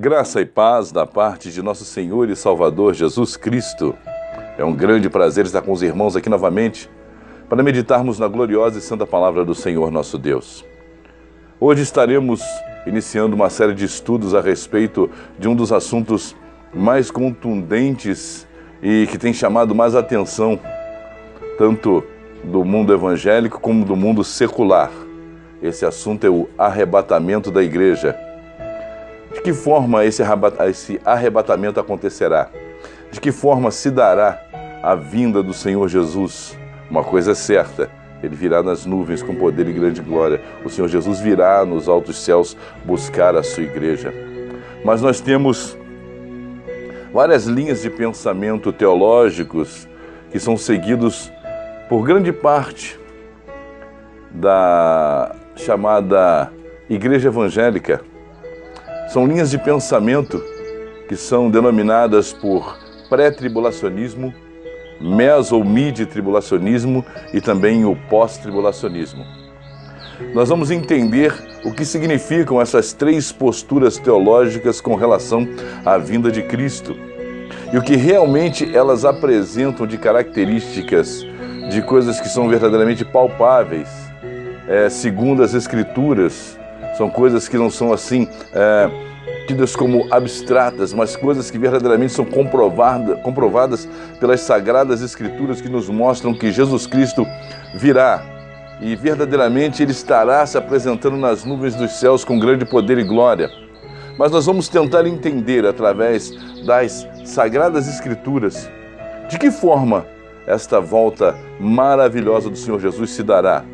Graça e paz da parte de nosso Senhor e Salvador Jesus Cristo. É um grande prazer estar com os irmãos aqui novamente para meditarmos na gloriosa e santa palavra do Senhor nosso Deus. Hoje estaremos iniciando uma série de estudos a respeito de um dos assuntos mais contundentes e que tem chamado mais atenção, tanto do mundo evangélico como do mundo secular. Esse assunto é o arrebatamento da igreja. De que forma esse arrebatamento acontecerá? De que forma se dará a vinda do Senhor Jesus? Uma coisa é certa, Ele virá nas nuvens com poder e grande glória. O Senhor Jesus virá nos altos céus buscar a sua igreja. Mas nós temos várias linhas de pensamento teológicos que são seguidos por grande parte da chamada igreja evangélica. São linhas de pensamento que são denominadas por pré-tribulacionismo, meso- ou mid-tribulacionismo e também o pós-tribulacionismo. Nós vamos entender o que significam essas três posturas teológicas com relação à vinda de Cristo e o que realmente elas apresentam de características, de coisas que são verdadeiramente palpáveis, segundo as Escrituras. São coisas que não são assim tidas como abstratas, mas coisas que verdadeiramente são comprovadas pelas Sagradas Escrituras, que nos mostram que Jesus Cristo virá e verdadeiramente Ele estará se apresentando nas nuvens dos céus com grande poder e glória. Mas nós vamos tentar entender através das Sagradas Escrituras de que forma esta volta maravilhosa do Senhor Jesus se dará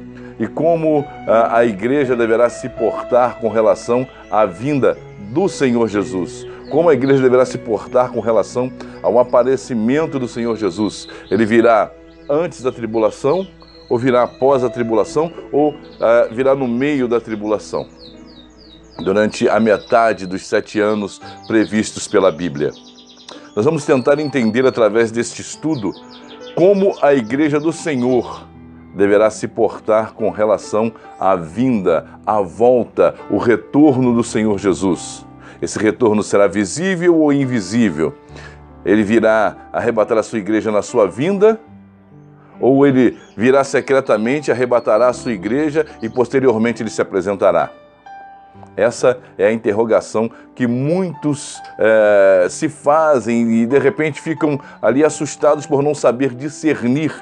e como a igreja deverá se portar com relação à vinda do Senhor Jesus. Como a igreja deverá se portar com relação ao aparecimento do Senhor Jesus. Ele virá antes da tribulação, ou virá após a tribulação, ou virá no meio da tribulação, durante a metade dos 7 anos previstos pela Bíblia. Nós vamos tentar entender através deste estudo como a igreja do Senhor deverá se portar com relação à vinda, à volta, o retorno do Senhor Jesus. Esse retorno será visível ou invisível? Ele virá arrebatar a sua igreja na sua vinda? Ou ele virá secretamente, arrebatará a sua igreja e posteriormente ele se apresentará? Essa é a interrogação que muitos se fazem e de repente ficam ali assustados por não saber discernir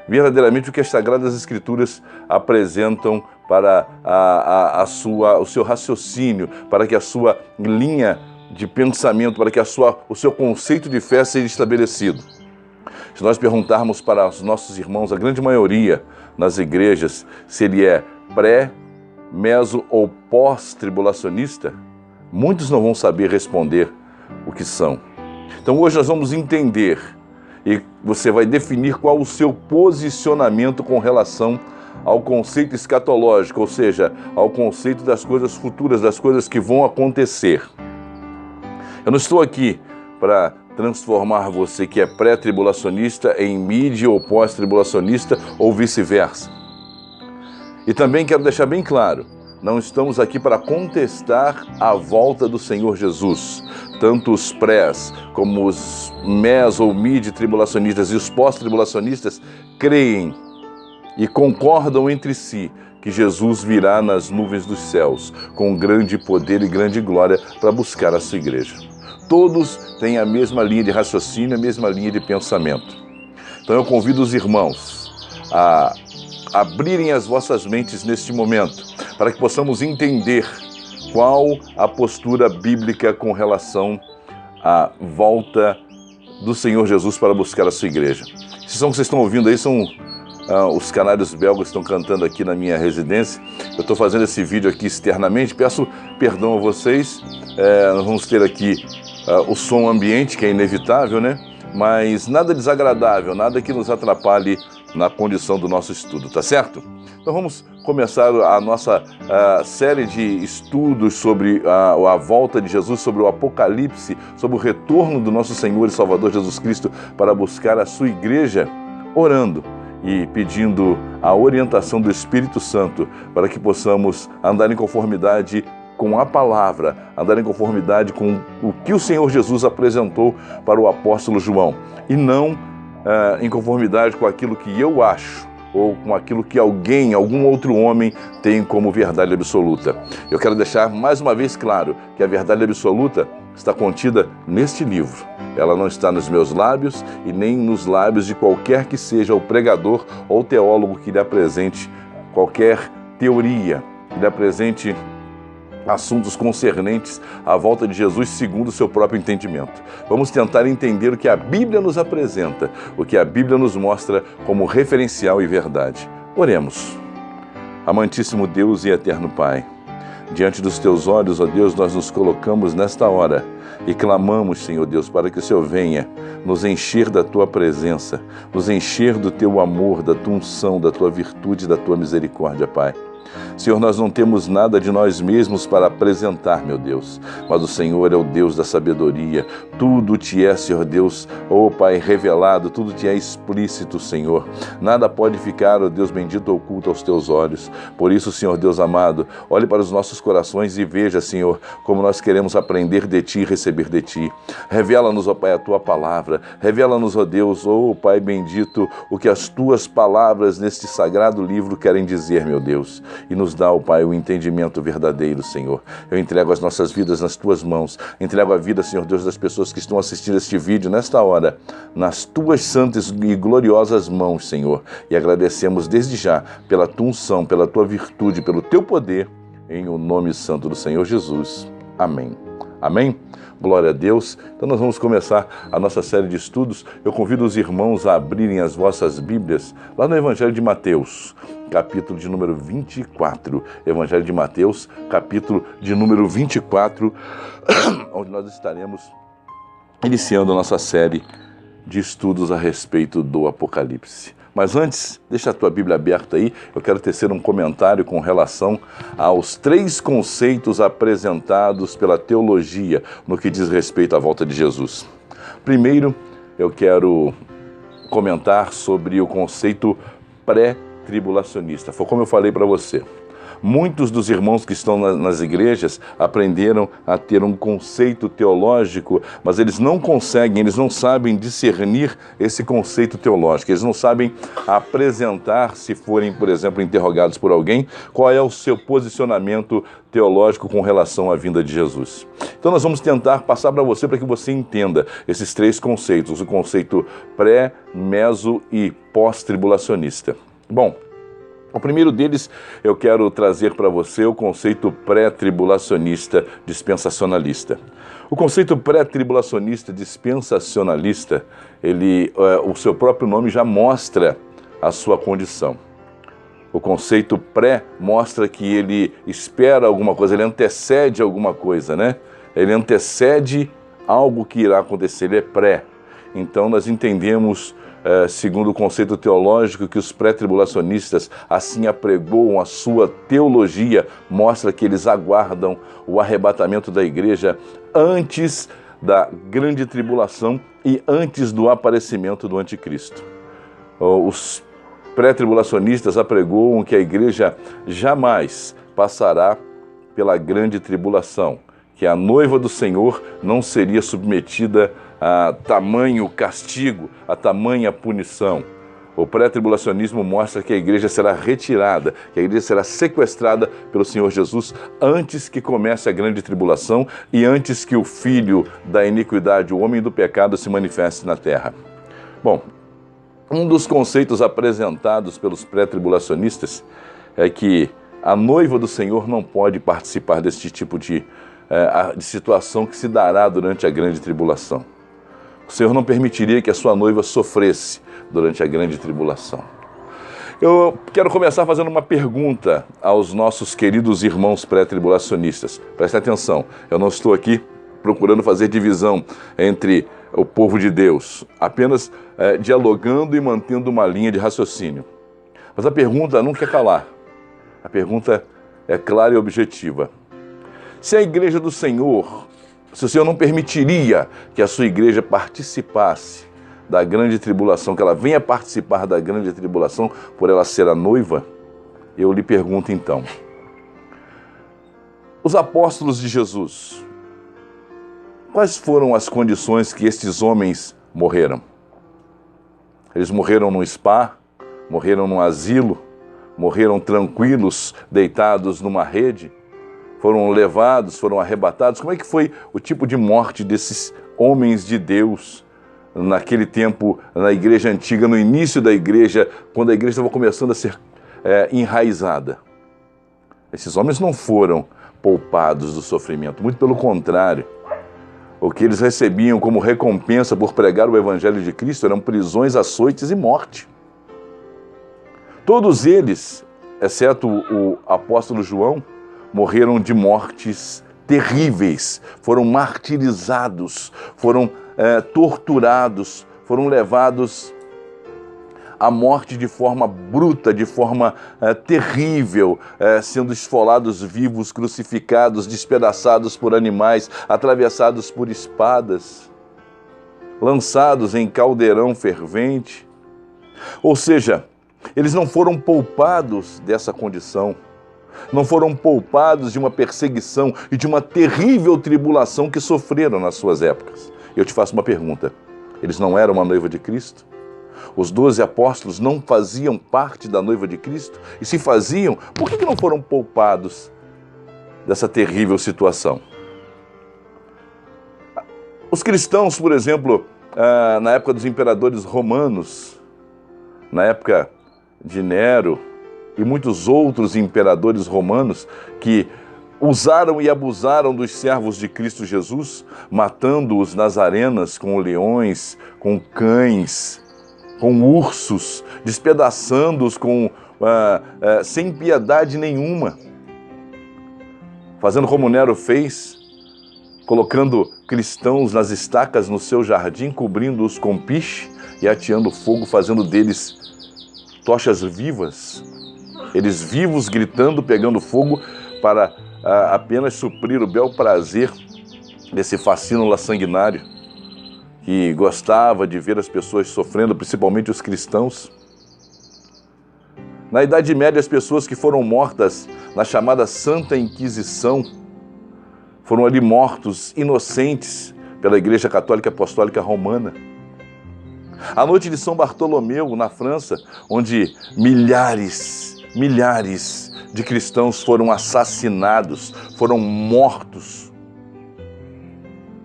verdadeiramente o que as Sagradas Escrituras apresentam para o seu raciocínio, para que a sua linha de pensamento, para que o seu conceito de fé seja estabelecido. Se nós perguntarmos para os nossos irmãos, a grande maioria nas igrejas, se ele é pré, meso ou pós-tribulacionista, muitos não vão saber responder o que são. Então hoje nós vamos entender e você vai definir qual o seu posicionamento com relação ao conceito escatológico, ou seja, ao conceito das coisas futuras, das coisas que vão acontecer. Eu não estou aqui para transformar você que é pré-tribulacionista em mid ou pós-tribulacionista ou vice-versa. E também quero deixar bem claro, não estamos aqui para contestar a volta do Senhor Jesus. Tanto os prés como os meso ou mid-tribulacionistas e os pós-tribulacionistas creem e concordam entre si que Jesus virá nas nuvens dos céus com grande poder e grande glória para buscar a sua igreja. Todos têm a mesma linha de raciocínio, a mesma linha de pensamento. Então eu convido os irmãos a abrirem as vossas mentes neste momento para que possamos entender qual a postura bíblica com relação à volta do Senhor Jesus para buscar a sua igreja. Esse som que vocês estão ouvindo aí são os canários belgas que estão cantando aqui na minha residência. Eu estou fazendo esse vídeo aqui externamente, peço perdão a vocês. Nós vamos ter aqui o som ambiente, que é inevitável, né? Mas nada desagradável, nada que nos atrapalhe na condição do nosso estudo, tá certo? Então vamos começar a nossa série de estudos sobre a volta de Jesus, sobre o Apocalipse, sobre o retorno do nosso Senhor e Salvador Jesus Cristo para buscar a sua igreja, orando e pedindo a orientação do Espírito Santo para que possamos andar em conformidade com a palavra, andar em conformidade com o que o Senhor Jesus apresentou para o apóstolo João, e não em conformidade com aquilo que eu acho, ou com aquilo que algum outro homem tem como verdade absoluta. Eu quero deixar mais uma vez claro que a verdade absoluta está contida neste livro. Ela não está nos meus lábios e nem nos lábios de qualquer que seja o pregador ou teólogo que lhe apresente qualquer teoria, que lhe apresente assuntos concernentes à volta de Jesus segundo o seu próprio entendimento. Vamos tentar entender o que a Bíblia nos apresenta, o que a Bíblia nos mostra como referencial e verdade. Oremos. Amantíssimo Deus e eterno Pai, diante dos Teus olhos, ó Deus, nós nos colocamos nesta hora e clamamos, Senhor Deus, para que o Senhor venha nos encher da Tua presença, nos encher do Teu amor, da Tua unção, da Tua virtude, da Tua misericórdia, Pai. Senhor, nós não temos nada de nós mesmos para apresentar, meu Deus, mas o Senhor é o Deus da sabedoria. Tudo te é, Senhor Deus, ó Pai, revelado, tudo te é explícito, Senhor. Nada pode ficar, ó Deus bendito, oculto aos teus olhos. Por isso, Senhor Deus amado, olhe para os nossos corações e veja, Senhor, como nós queremos aprender de Ti e receber de Ti. Revela-nos, ó Pai, a Tua palavra. Revela-nos, ó Deus, ó Pai bendito, o que as Tuas palavras neste sagrado livro querem dizer, meu Deus. E nos dá, ó Pai, o entendimento verdadeiro, Senhor. Eu entrego as nossas vidas nas Tuas mãos. Entrego a vida, Senhor Deus, das pessoas que estão assistindo este vídeo nesta hora, nas Tuas santas e gloriosas mãos, Senhor. E agradecemos desde já pela Tua unção, pela Tua virtude, pelo Teu poder, em o nome santo do Senhor Jesus. Amém. Amém? Glória a Deus. Então nós vamos começar a nossa série de estudos. Eu convido os irmãos a abrirem as vossas Bíblias lá no Evangelho de Mateus, capítulo de número 24. Evangelho de Mateus, capítulo de número 24, onde nós estaremos iniciando a nossa série de estudos a respeito do Apocalipse. Mas antes, deixa a tua Bíblia aberta aí, eu quero tecer um comentário com relação aos 3 conceitos apresentados pela teologia no que diz respeito à volta de Jesus. Primeiro, eu quero comentar sobre o conceito pré-tribulacionista. Foi como eu falei para você. Muitos dos irmãos que estão nas igrejas aprenderam a ter um conceito teológico, mas eles não conseguem, eles não sabem discernir esse conceito teológico. Eles não sabem apresentar, se forem, por exemplo, interrogados por alguém, qual é o seu posicionamento teológico com relação à vinda de Jesus. Então nós vamos tentar passar para você, para que você entenda esses 3 conceitos, o conceito pré, meso e pós-tribulacionista. Bom, o primeiro deles, eu quero trazer para você o conceito pré-tribulacionista dispensacionalista. O conceito pré-tribulacionista dispensacionalista, o seu próprio nome já mostra a sua condição. O conceito pré mostra que ele espera alguma coisa, ele antecede alguma coisa, né? Ele antecede algo que irá acontecer, ele é pré. Então nós entendemos, segundo o conceito teológico, que os pré-tribulacionistas assim apregoam a sua teologia, mostra que eles aguardam o arrebatamento da igreja antes da grande tribulação e antes do aparecimento do anticristo. Os pré-tribulacionistas apregoam que a igreja jamais passará pela grande tribulação, que a noiva do Senhor não seria submetida a tamanho castigo, a tamanha punição. O pré-tribulacionismo mostra que a igreja será retirada, que a igreja será sequestrada pelo Senhor Jesus antes que comece a grande tribulação e antes que o filho da iniquidade, o homem do pecado, se manifeste na terra. Bom, um dos conceitos apresentados pelos pré-tribulacionistas é que a noiva do Senhor não pode participar deste tipo de situação que se dará durante a grande tribulação. O Senhor não permitiria que a sua noiva sofresse durante a grande tribulação. Eu quero começar fazendo uma pergunta aos nossos queridos irmãos pré-tribulacionistas. Preste atenção, eu não estou aqui procurando fazer divisão entre o povo de Deus, apenas dialogando e mantendo uma linha de raciocínio. Mas a pergunta não quer calar. A pergunta é clara e objetiva. Se a igreja do Senhor, se o Senhor não permitiria que a sua igreja participasse da grande tribulação, que ela venha participar da grande tribulação por ela ser a noiva, eu lhe pergunto então, Os apóstolos de Jesus, quais foram as condições que estes homens morreram? Eles morreram num spa, morreram num asilo, morreram tranquilos, deitados numa rede, foram levados, foram arrebatados. Como é que foi o tipo de morte desses homens de Deus naquele tempo, na igreja antiga, no início da igreja, quando a igreja estava começando a ser enraizada? Esses homens não foram poupados do sofrimento, muito pelo contrário. O que eles recebiam como recompensa por pregar o Evangelho de Cristo eram prisões, açoites e morte. Todos eles, exceto o apóstolo João, morreram de mortes terríveis, foram martirizados, foram torturados, foram levados à morte de forma bruta, de forma terrível, sendo esfolados vivos, crucificados, despedaçados por animais, atravessados por espadas, lançados em caldeirão fervente. Ou seja, eles não foram poupados dessa condição, não foram poupados de uma perseguição e de uma terrível tribulação que sofreram nas suas épocas. Eu te faço uma pergunta: eles não eram uma noiva de Cristo? Os 12 apóstolos não faziam parte da noiva de Cristo? E se faziam, por que não foram poupados dessa terrível situação? Os cristãos, por exemplo, na época dos imperadores romanos, na época de Nero e muitos outros imperadores romanos que usaram e abusaram dos servos de Cristo Jesus, matando-os nas arenas com leões, com cães, com ursos, despedaçando-os sem piedade nenhuma, fazendo como Nero fez, colocando cristãos nas estacas no seu jardim, cobrindo-os com piche e ateando fogo, fazendo deles tochas vivas, eles vivos gritando, pegando fogo, para apenas suprir o bel prazer desse facínora sanguinário que gostava de ver as pessoas sofrendo, principalmente os cristãos. Na Idade Média, as pessoas que foram mortas na chamada Santa Inquisição foram ali mortos, inocentes, pela Igreja Católica Apostólica Romana. A noite de São Bartolomeu, na França, onde milhares de cristãos foram assassinados, foram mortos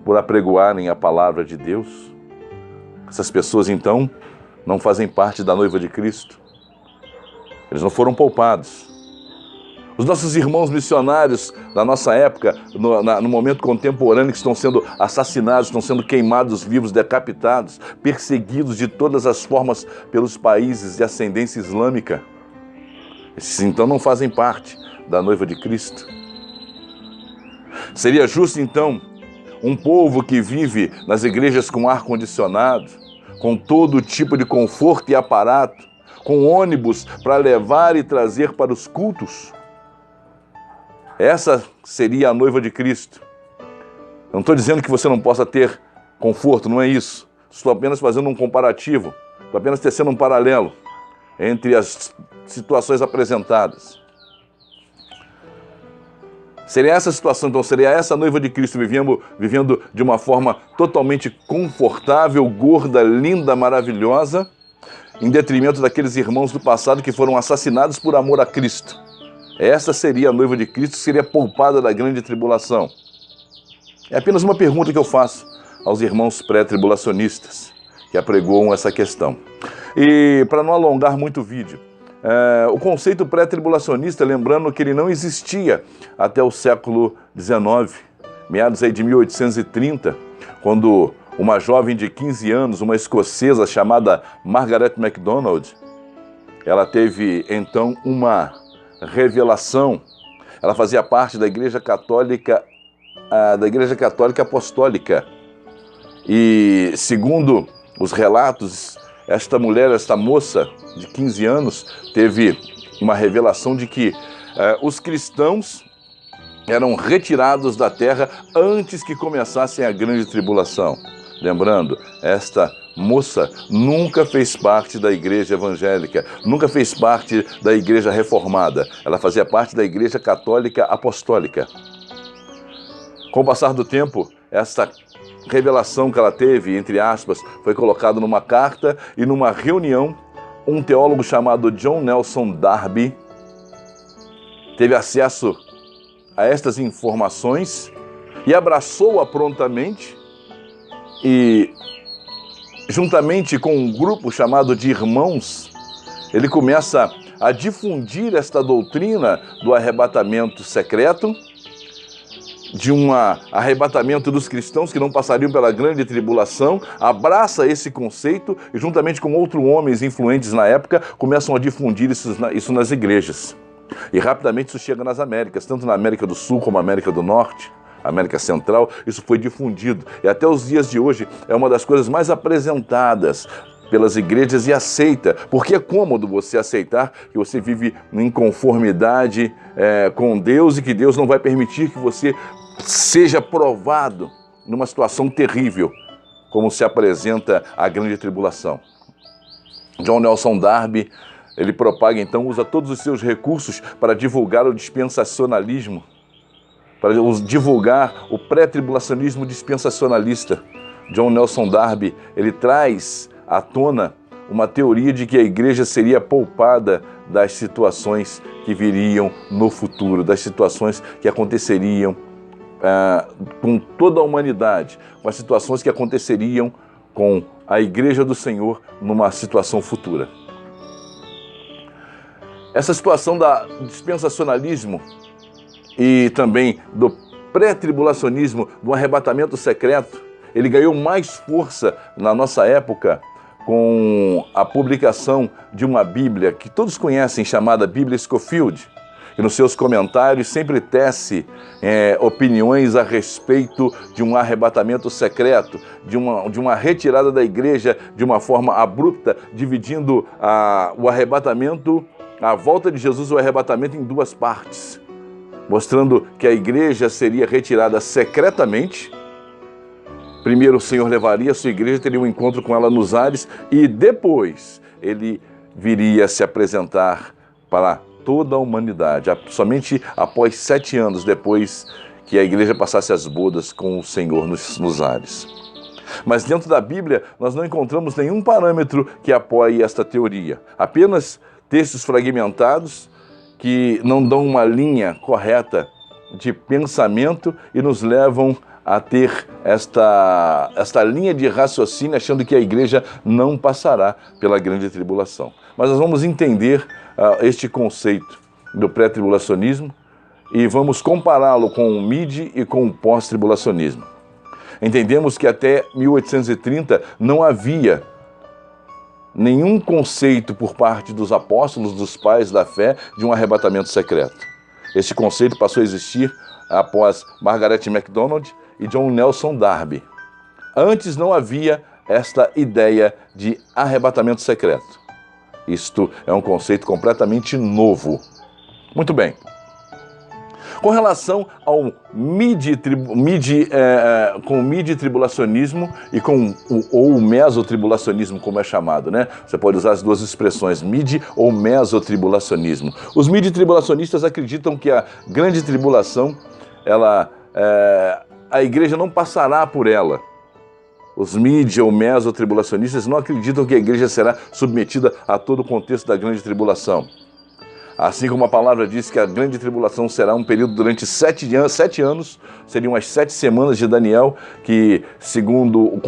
por apregoarem a palavra de Deus. Essas pessoas, então, não fazem parte da noiva de Cristo. Eles não foram poupados. Os nossos irmãos missionários da nossa época, no momento contemporâneo, que estão sendo assassinados, estão sendo queimados vivos, decapitados, perseguidos de todas as formas pelos países de ascendência islâmica. Esses, então, não fazem parte da noiva de Cristo. Seria justo, então, um povo que vive nas igrejas com ar-condicionado, com todo tipo de conforto e aparato, com ônibus para levar e trazer para os cultos? Essa seria a noiva de Cristo. Eu não estou dizendo que você não possa ter conforto, não é isso. Estou apenas fazendo um comparativo, estou apenas tecendo um paralelo entre as situações apresentadas. Seria essa situação, então, seria essa noiva de Cristo vivendo de uma forma totalmente confortável, gorda, linda, maravilhosa, em detrimento daqueles irmãos do passado que foram assassinados por amor a Cristo. Essa seria a noiva de Cristo, que seria poupada da grande tribulação. É apenas uma pergunta que eu faço aos irmãos pré-tribulacionistas que apregoam essa questão. E para não alongar muito o vídeo, o conceito pré-tribulacionista, lembrando que ele não existia até o século XIX, meados aí de 1830, quando uma jovem de 15 anos, uma escocesa chamada Margaret MacDonald, ela teve então uma revelação. Ela fazia parte da Igreja Católica, Apostólica. E segundo os relatos, esta mulher, esta moça de 15 anos, teve uma revelação de que os cristãos eram retirados da terra antes que começasse a grande tribulação. Lembrando, esta moça nunca fez parte da igreja evangélica, nunca fez parte da igreja reformada. Ela fazia parte da Igreja Católica Apostólica. Com o passar do tempo, essa revelação que ela teve, entre aspas, foi colocada numa carta e numa reunião, um teólogo chamado John Nelson Darby teve acesso a estas informações e abraçou-a prontamente e, juntamente com um grupo chamado de irmãos, ele começa a difundir esta doutrina do arrebatamento secreto, de um arrebatamento dos cristãos que não passariam pela grande tribulação, abraça esse conceito e, juntamente com outros homens influentes na época, começam a difundir isso nas igrejas. E rapidamente isso chega nas Américas, tanto na América do Sul como na América do Norte, América Central, isso foi difundido. E até os dias de hoje é uma das coisas mais apresentadas pelas igrejas e aceita, porque é cômodo você aceitar que você vive em conformidade com Deus e que Deus não vai permitir que você seja provado numa situação terrível, como se apresenta a grande tribulação. John Nelson Darby, ele propaga então, usa todos os seus recursos para divulgar o dispensacionalismo, para divulgar o pré-tribulacionismo dispensacionalista. John Nelson Darby, ele traz à tona uma teoria de que a igreja seria poupada das situações que viriam no futuro, das situações que aconteceriam com toda a humanidade, com as situações que aconteceriam com a igreja do Senhor numa situação futura. Essa situação do dispensacionalismo e também do pré-tribulacionismo, do arrebatamento secreto, ele ganhou mais força na nossa época com a publicação de uma Bíblia que todos conhecem, chamada Bíblia Scofield, que nos seus comentários sempre tece opiniões a respeito de um arrebatamento secreto, de uma retirada da igreja de uma forma abrupta, dividindo o arrebatamento, a volta de Jesus, o arrebatamento, em duas partes, mostrando que a igreja seria retirada secretamente. Primeiro o Senhor levaria a sua igreja, teria um encontro com ela nos ares, e depois ele viria se apresentar para toda a humanidade, somente após 7 anos depois que a igreja passasse as bodas com o Senhor nos ares. Mas dentro da Bíblia nós não encontramos nenhum parâmetro que apoie esta teoria, apenas textos fragmentados que não dão uma linha correta de pensamento e nos levam a ter esta linha de raciocínio, achando que a igreja não passará pela grande tribulação. Mas nós vamos entender este conceito do pré-tribulacionismo e vamos compará-lo com o mid e com o pós-tribulacionismo. Entendemos que até 1830 não havia nenhum conceito por parte dos apóstolos, dos pais da fé, de um arrebatamento secreto. Este conceito passou a existir após Margaret MacDonald e John Nelson Darby. Antes não havia esta ideia de arrebatamento secreto. Isto é um conceito completamente novo. Muito bem. Com relação ao mid-tribulacionismo e com o mesotribulacionismo, como é chamado, né? Você pode usar as duas expressões, mid ou mesotribulacionismo. Os mid-tribulacionistas acreditam que a grande tribulação, a igreja não passará por ela. Os mid ou mesotribulacionistas não acreditam que a igreja será submetida a todo o contexto da grande tribulação. Assim como a palavra diz que a grande tribulação será um período durante 7 anos, seriam as 7 semanas de Daniel, que, segundo o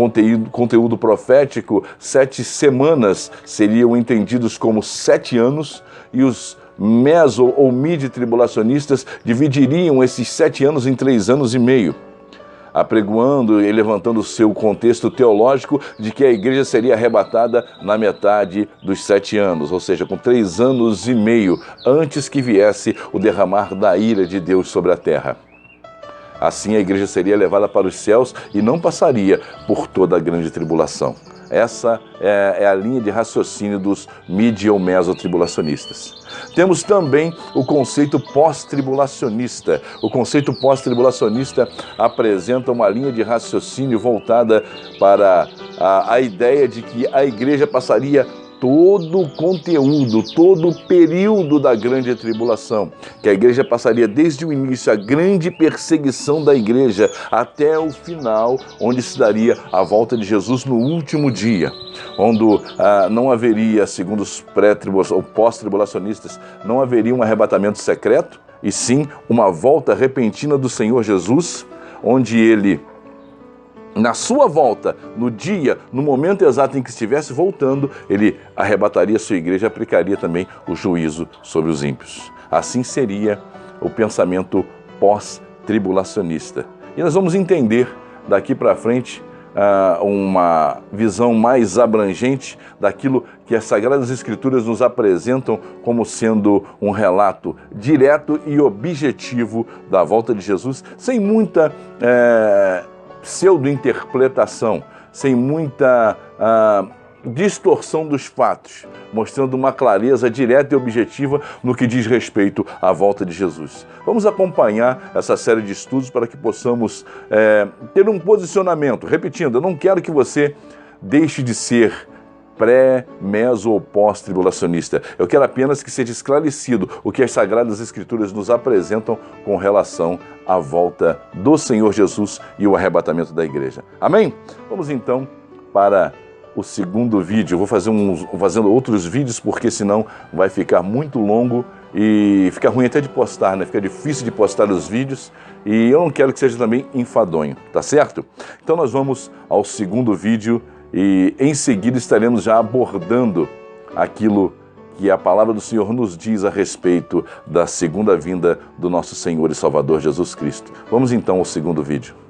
conteúdo profético, 7 semanas seriam entendidos como 7 anos, e os meso ou mid-tribulacionistas dividiriam esses 7 anos em 3 anos e meio, apregoando e levantando o seu contexto teológico de que a igreja seria arrebatada na metade dos 7 anos, ou seja, com 3 anos e meio antes que viesse o derramar da ira de Deus sobre a terra. Assim a igreja seria levada para os céus e não passaria por toda a grande tribulação. Essa é a linha de raciocínio dos mid ou mesotribulacionistas. Temos também o conceito pós-tribulacionista. O conceito pós-tribulacionista apresenta uma linha de raciocínio voltada para a ideia de que a igreja passaria todo o conteúdo, todo o período da grande tribulação, que a igreja passaria desde o início, a grande perseguição da igreja, até o final, onde se daria a volta de Jesus no último dia, onde não haveria, segundo os pré-tribulacionistas ou pós-tribulacionistas, não haveria um arrebatamento secreto, e sim uma volta repentina do Senhor Jesus, onde ele, na sua volta, no dia, no momento exato em que estivesse voltando, ele arrebataria a sua igreja e aplicaria também o juízo sobre os ímpios. Assim seria o pensamento pós-tribulacionista. E nós vamos entender daqui para frente uma visão mais abrangente daquilo que as Sagradas Escrituras nos apresentam como sendo um relato direto e objetivo da volta de Jesus, sem muita pseudo-interpretação, sem muita distorção dos fatos, mostrando uma clareza direta e objetiva no que diz respeito à volta de Jesus. Vamos acompanhar essa série de estudos para que possamos ter um posicionamento. Repetindo, eu não quero que você deixe de ser pré, meso ou pós-tribulacionista. Eu quero apenas que seja esclarecido o que as Sagradas Escrituras nos apresentam com relação à volta do Senhor Jesus e o arrebatamento da igreja. Amém? Vamos então para o segundo vídeo. Eu vou fazendo outros vídeos porque senão vai ficar muito longo e fica ruim até de postar, né? Fica difícil de postar os vídeos e eu não quero que seja também enfadonho, tá certo? Então nós vamos ao segundo vídeo e em seguida estaremos já abordando aquilo que a palavra do Senhor nos diz a respeito da segunda vinda do nosso Senhor e Salvador Jesus Cristo. Vamos então ao segundo vídeo.